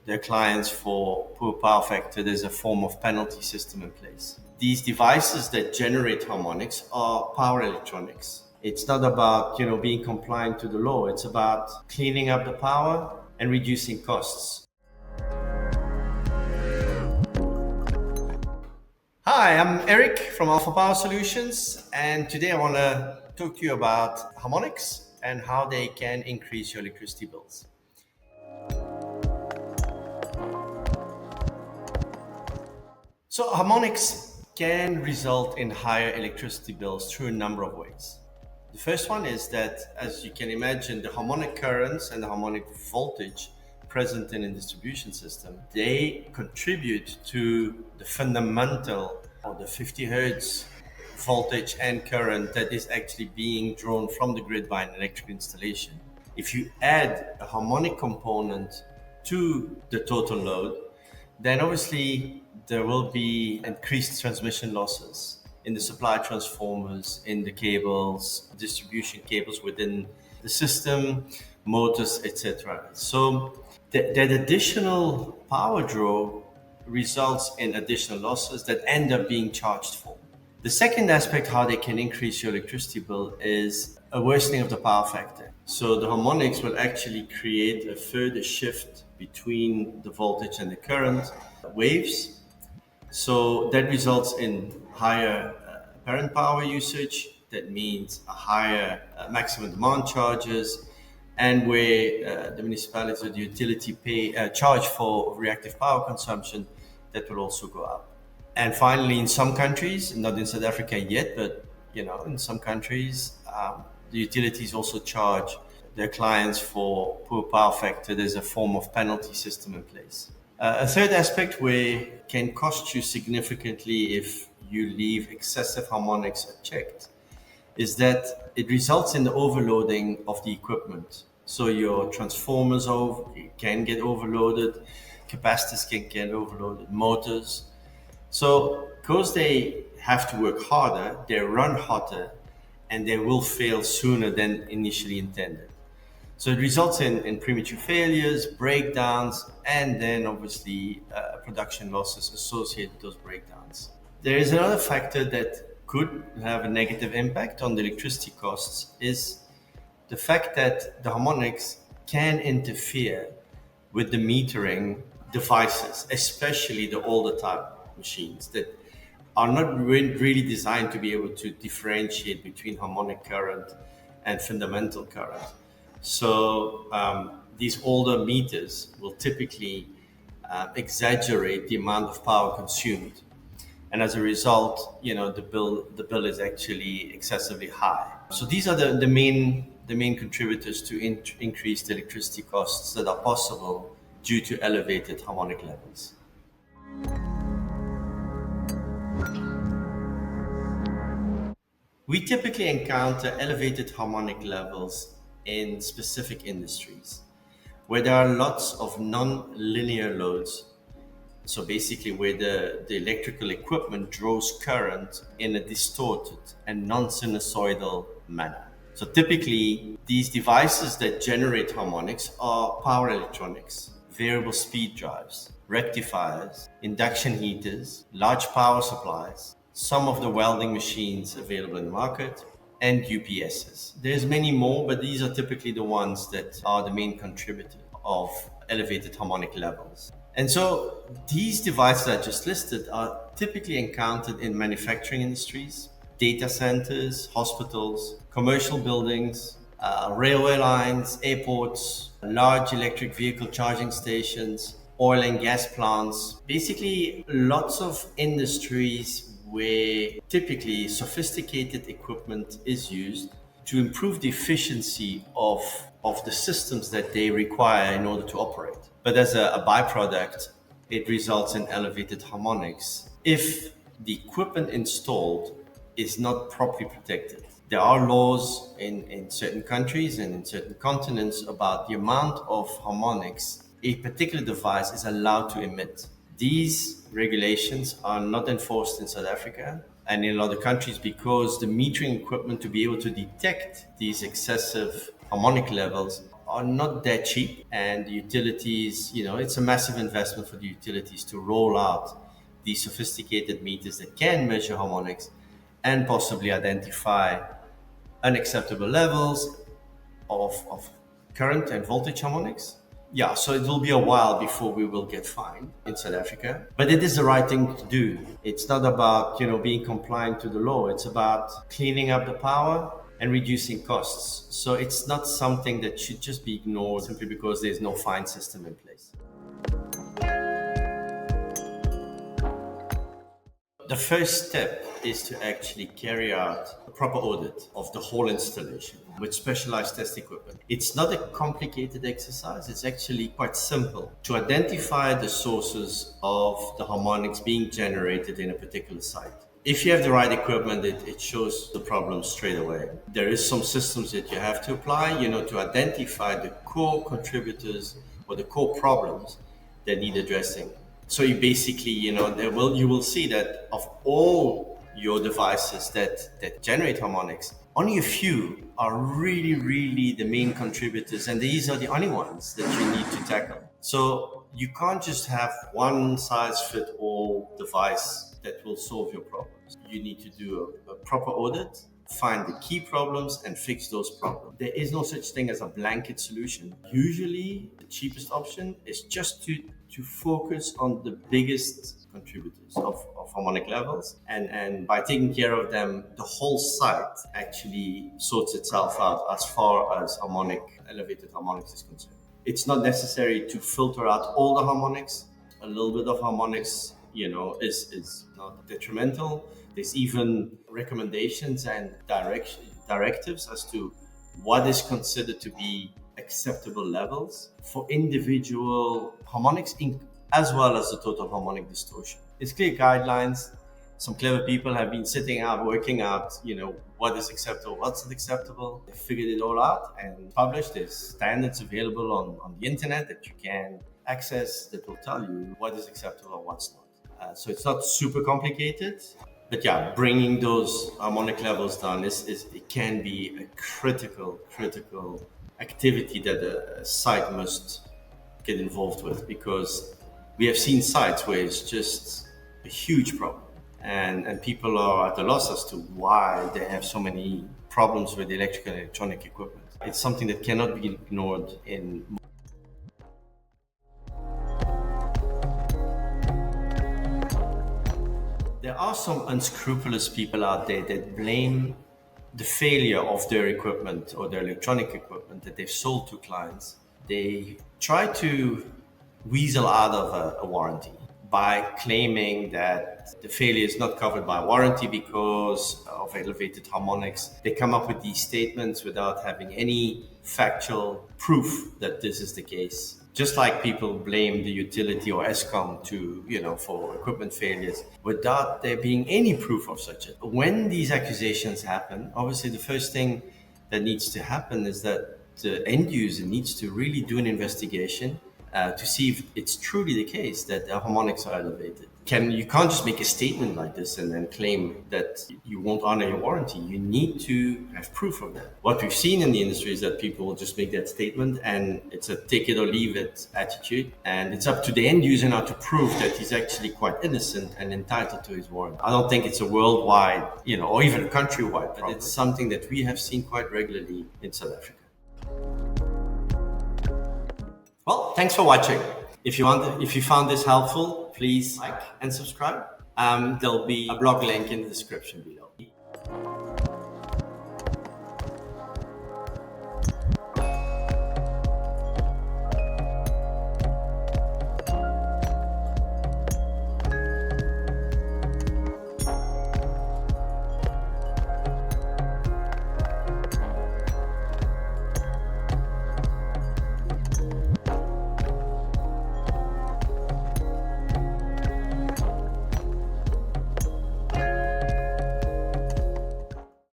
their clients for poor power factor, there's a form of penalty system in place. These devices that generate harmonics are power electronics. It's not about, being compliant to the law. It's about cleaning up the power and reducing costs. Hi, I'm Eric from Alpha Power Solutions, and today I want to talk to you about harmonics and how they can increase your electricity bills. So harmonics can result in higher electricity bills through a number of ways. The first one is that, as you can imagine, the harmonic currents and the harmonic voltage present in a distribution system, they contribute to the fundamental or the 50 hertz voltage and current that is actually being drawn from the grid by an electric installation. If you add a harmonic component to the total load, then obviously there will be increased transmission losses in the supply transformers, in the cables, distribution cables within the system, motors, etc. So that additional power draw results in additional losses that end up being charged for. The second aspect, how they can increase your electricity bill, is a worsening of the power factor. So the harmonics will actually create a further shift between the voltage and the current waves. So that results in higher apparent power usage. That means a higher maximum demand charges, and where the municipalities or the utility charge for reactive power consumption, that will also go up. And finally, in some countries, not in South Africa yet, but in some countries, the utilities also charge their clients for poor power factor. There's a form of penalty system in place. A third aspect where can cost you significantly if you leave excessive harmonics unchecked is that it results in the overloading of the equipment. So your transformers can get overloaded, capacitors can get overloaded, motors. So because they have to work harder, they run hotter, and they will fail sooner than initially intended. So it results in premature failures, breakdowns, and then obviously production losses associated with those breakdowns. There is another factor that could have a negative impact on the electricity costs is the fact that the harmonics can interfere with the metering devices, especially the older type machines that are not really designed to be able to differentiate between harmonic current and fundamental current. So these older meters will typically exaggerate the amount of power consumed, and as a result, the bill is actually excessively high. So these are the main contributors to increased electricity costs that are possible due to elevated harmonic levels. We typically encounter elevated harmonic levels in specific industries where there are lots of non-linear loads. So basically where the electrical equipment draws current in a distorted and non-sinusoidal manner. So typically these devices that generate harmonics are power electronics, variable speed drives, rectifiers, induction heaters, large power supplies, some of the welding machines available in the market, and UPSs. There's many more, but these are typically the ones that are the main contributor of elevated harmonic levels. And so these devices I just listed are typically encountered in manufacturing industries, data centers, hospitals, commercial buildings, railway lines, airports, large electric vehicle charging stations, oil and gas plants. Basically, lots of industries where typically sophisticated equipment is used to improve the efficiency of the systems that they require in order to operate. But as a byproduct, it results in elevated harmonics if the equipment installed is not properly protected. There are laws in certain countries and in certain continents about the amount of harmonics a particular device is allowed to emit. These regulations are not enforced in South Africa and in other countries because the metering equipment to be able to detect these excessive harmonic levels are not that cheap, and the utilities, it's a massive investment for the utilities to roll out these sophisticated meters that can measure harmonics and possibly identify unacceptable levels of current and voltage harmonics. Yeah, so it will be a while before we will get fined in South Africa. But it is the right thing to do. It's not about, being compliant to the law. It's about cleaning up the power and reducing costs. So it's not something that should just be ignored simply because there's no fine system in place. The first step is to actually carry out a proper audit of the whole installation with specialized test equipment. It's not a complicated exercise, it's actually quite simple to identify the sources of the harmonics being generated in a particular site. If you have the right equipment, it shows the problem straight away. There is some systems that you have to apply, to identify the core contributors or the core problems that need addressing. So you basically, you will see that of all your devices that generate harmonics, only a few are really, really the main contributors, and these are the only ones that you need to tackle. So you can't just have one size fit all device that will solve your problems. You need to do a proper audit, find the key problems and fix those problems. There is no such thing as a blanket solution. Usually the cheapest option is just to focus on the biggest contributors of harmonic levels, and by taking care of them, the whole site actually sorts itself out as far as elevated harmonics is concerned. It's not necessary to filter out all the harmonics. A little bit of harmonics, is not detrimental. There's even recommendations and directives as to what is considered to be acceptable levels for individual harmonics as well as the total harmonic distortion. It's clear guidelines. Some clever people have been sitting out, working out, what is acceptable, what's not acceptable. They figured it all out and published. There's standards available on the internet that you can access that will tell you what is acceptable and what's not. So it's not super complicated. But yeah, bringing those harmonic levels down it can be a critical activity that a site must get involved with, because we have seen sites where it's just a huge problem, and people are at a loss as to why they have so many problems with electrical and electronic equipment. It's something that cannot be ignored in. There are some unscrupulous people out there that blame the failure of their equipment or their electronic equipment that they've sold to clients. They try to weasel out of a warranty by claiming that the failure is not covered by warranty because of elevated harmonics. They come up with these statements without having any factual proof that this is the case. Just like people blame the utility or ESCOM for equipment failures without there being any proof of such a. When these accusations happen, obviously the first thing that needs to happen is that the end user needs to really do an investigation to see if it's truly the case that the harmonics are elevated. You can't just make a statement like this and then claim that you won't honor your warranty. You need to have proof of that. What we've seen in the industry is that people will just make that statement and it's a take it or leave it attitude. And it's up to the end user now to prove that he's actually quite innocent and entitled to his warranty. I don't think it's a worldwide, or even a countrywide, but it's something that we have seen quite regularly in South Africa. Well, thanks for watching. If you found this helpful, please like and subscribe. There'll be a blog link in the description below.